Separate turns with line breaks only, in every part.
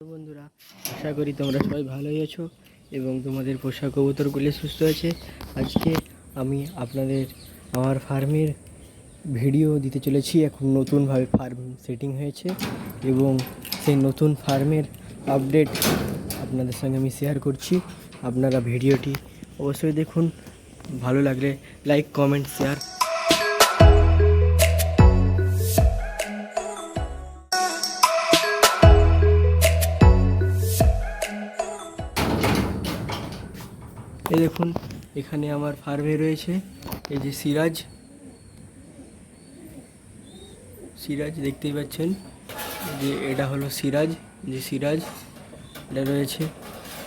বন্ধুরা, আশা করি তোমরা সবাই ভালোই আছো এবং তোমাদের পোষা কবুতরগুলি সুস্থ আছে। আজকে আমি আপনাদের আমার ফার্মের ভিডিও দিতে চলেছি। এখন নতুনভাবে ফার্ম সেটিং হয়েছে এবং সেই নতুন ফার্মের আপডেট আপনাদের সঙ্গে আমি শেয়ার করছি। আপনারা ভিডিওটি অবশ্যই দেখুন, ভালো লাগলে লাইক, কমেন্ট, শেয়ার। এই দেখুন, এখানে আমার ফার্মে রয়েছে এই যে সিরাজ দেখতেই পাচ্ছেন যে এটা হলো সিরাজ। এটা রয়েছে।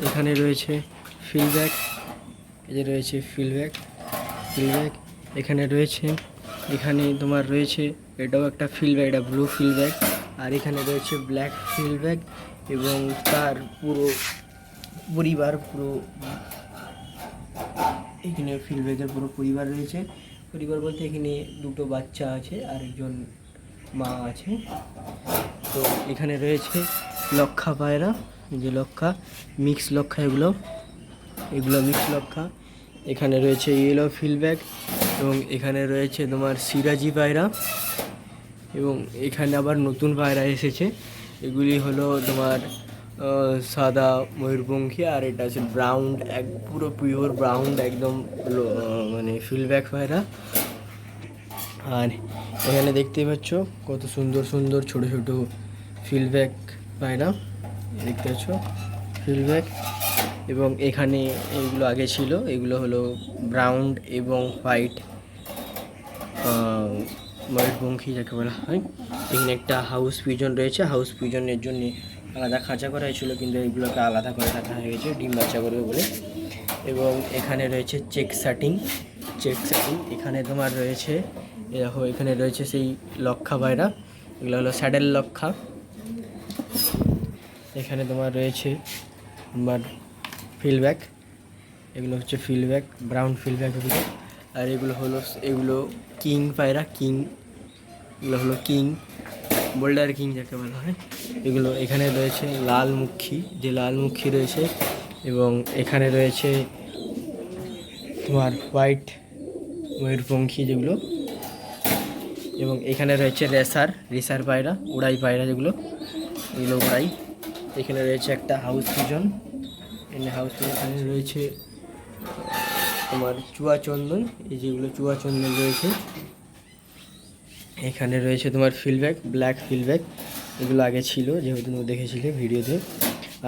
এখানে রয়েছে ফিলব্যাক, এই যে রয়েছে ফিলব্যাক। এখানে রয়েছে, এখানে তোমার রয়েছে এটাও একটা ফিলব্যাক, এটা ব্লু ফিলব্যাক। আর এখানে রয়েছে ব্ল্যাক ফিলব্যাক এবং তার পুরো পরিবার, এখানে ফিলব্যাকের পুরো পরিবার রয়েছে। পরিবার বলতে এখানে দুটো বাচ্চা আছে আর একজন মা আছে। তো এখানে রয়েছে লক্ষা পায়রা, যে লক্ষা, মিক্স লক্ষা, এগুলো মিক্স লক্ষা। এখানে রয়েছে ইয়েলো ফিলব্যাক এবং এখানে রয়েছে তোমার সিরাজি পায়রা এবং এখানে আবার নতুন পায়রা এসেছে। এগুলি হলো তোমার সাদা ময়ূরপঙ্খী, আর এটা আছে ব্রাউন, পুরো পিওর ব্রাউন, একদম মানে ফিলব্যাক পায়রা। আর এখানে দেখতেই পাচ্ছ কত সুন্দর সুন্দর ছোট ছোট ফিলব্যাক পায়রা, দেখতে পাচ্ছ ফিলব্যাক। এবং এখানে এগুলো আগে ছিল, এগুলো হলো ব্রাউন এবং হোয়াইট ময়ূরপঙ্খী যাকে বলা হয়। এখানে একটা হাউস পিজন রয়েছে, হাউস পিজনের জন্য আলাদা খাঁচা করা হয়েছিল, কিন্তু এগুলোকে আলাদা করে রাখা হয়ে গেছে ডিম বাচ্চা করবে বলে। এবং এখানে রয়েছে চেক শাটিং। এখানে তোমার রয়েছে, দেখো এখানে রয়েছে সেই লক্ষা পায়রা, এগুলো হলো স্যাডেল লক্ষা। এখানে তোমার রয়েছে তোমার ফিলব্যাক, এগুলো হচ্ছে ফিলব্যাক, ব্রাউন ফিলব্যাক এগুলো। আর এগুলো কিং পায়রা, এগুলো হলো কিং, বোল্ডার কিং যাকে বলা হয় এগুলো। এখানে রয়েছে লালমুখী রয়েছে এবং এখানে রয়েছে তোমার হোয়াইট ময়ূরপঙ্খী যেগুলো। এবং এখানে রয়েছে রেসার পায়রা, উড়াই পায়রা যেগুলো, এগুলো উড়াই। এখানে রয়েছে একটা হাউস পিজন, এখানে রয়েছে তোমার চুয়াচন্দন, এই যেগুলো চুয়াচন্দন রয়েছে। এখানে রয়েছে তোমার ফিলব্যাক, ব্ল্যাক ফিলব্যাক, এগুলো আগে ছিল যেহেতু তুমি দেখেছিলে ভিডিওতে।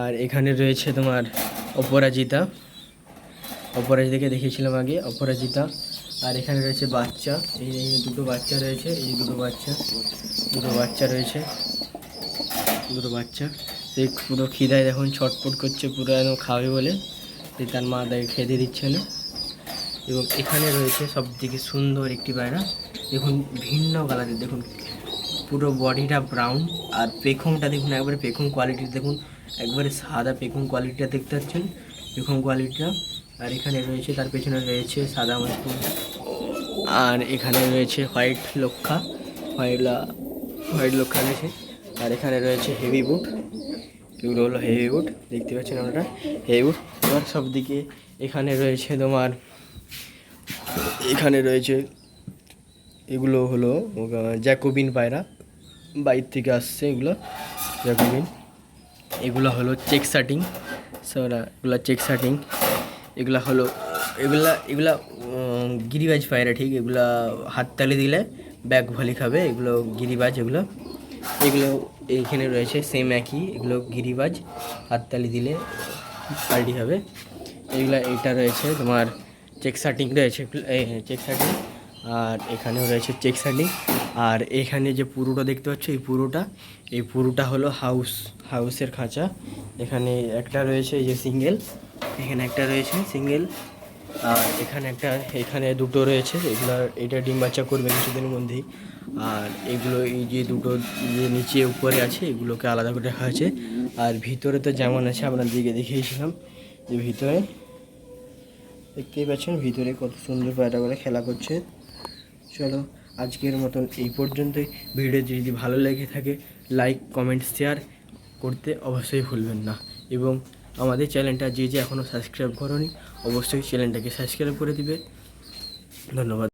আর এখানে রয়েছে তোমার অপরাজিতাকে দেখিয়েছিলাম আগে, অপরাজিতা। আর এখানে রয়েছে বাচ্চা, এই দুটো বাচ্চা রয়েছে, এই দুটো বাচ্চা রয়েছে, সেই পুরো খিদায় দেখুন ছটপট করছে, পুরো একদম খাবে বলে, তার মা তাকে খেতে দিচ্ছে না। এবং এখানে রয়েছে সবথেকে সুন্দর একটি পায়রা, দেখুন ভিন্ন কালারের, দেখুন পুরো বডিটা ব্রাউন আর পেখমটা দেখুন, একবারে পেখম কোয়ালিটি দেখুন, একবারে সাদা পেখম কোয়ালিটিটা দেখতে পাচ্ছেন, পেখম কোয়ালিটিটা। আর এখানে রয়েছে, তার পেছনে রয়েছে সাদা ময়ূর। আর এখানে রয়েছে হোয়াইট লক্ষা রয়েছে। আর এখানে রয়েছে হেভি বুট, এগুলো হলো হেভি বুট, দেখতে পাচ্ছেন আমরা হেভি বুট। এবার সব দিকে এখানে রয়েছে তোমার, এখানে রয়েছে এগুলো হলো জ্যাকোবিন পায়রা, বাইর থেকে আসছে এগুলো জ্যাকোবিন। এগুলো হলো চেক শাটিং, এগুলা হলো এগুলা গিরিবাজ পায়রা, ঠিক এগুলা হাততালি দিলে ব্যাগ ভলি খাবে, এগুলো গিরিবাজ। এগুলো এইখানে রয়েছে সেম একই, এগুলো গিরিবাজ, হাততালি দিলে পাল্টি হবে এগুলা। এটা রয়েছে তোমার চেক শাটিং রয়েছে, আর এখানেও রয়েছে চেক শাটিং। আর এখানে যে পুরোটা দেখতে পাচ্ছ, এই পুরোটা হলো হাউসের খাঁচা। এখানে একটা রয়েছে এই যে সিঙ্গেল, এখানে একটা রয়েছে সিঙ্গেল, আর এখানে দুটো রয়েছে, এটা ডিম বাচ্চা করবে কিছুদিনের মধ্যেই। আর এগুলো এই যে দুটো যে নিচে উপরে আছে, এগুলোকে আলাদা করে রাখা হয়েছে। আর ভিতরে তো যেমন আছে আপনাদেরকে দেখিয়েছিলাম, যে ভিতরে দেখতেই পাচ্ছেন ভিতরে কত সুন্দর পায়রা করে খেলা করছে। চলো আজকের মতন এই পর্যন্তই। ভিডিও যদি ভালো লেগে থাকে লাইক, কমেন্ট, শেয়ার করতে অবশ্যই ভুলবেন না। এবং আমাদের চ্যানেলটা যে এখনও সাবস্ক্রাইব করোনি অবশ্যই চ্যানেলটাকে সাবস্ক্রাইব করে দিবে। ধন্যবাদ।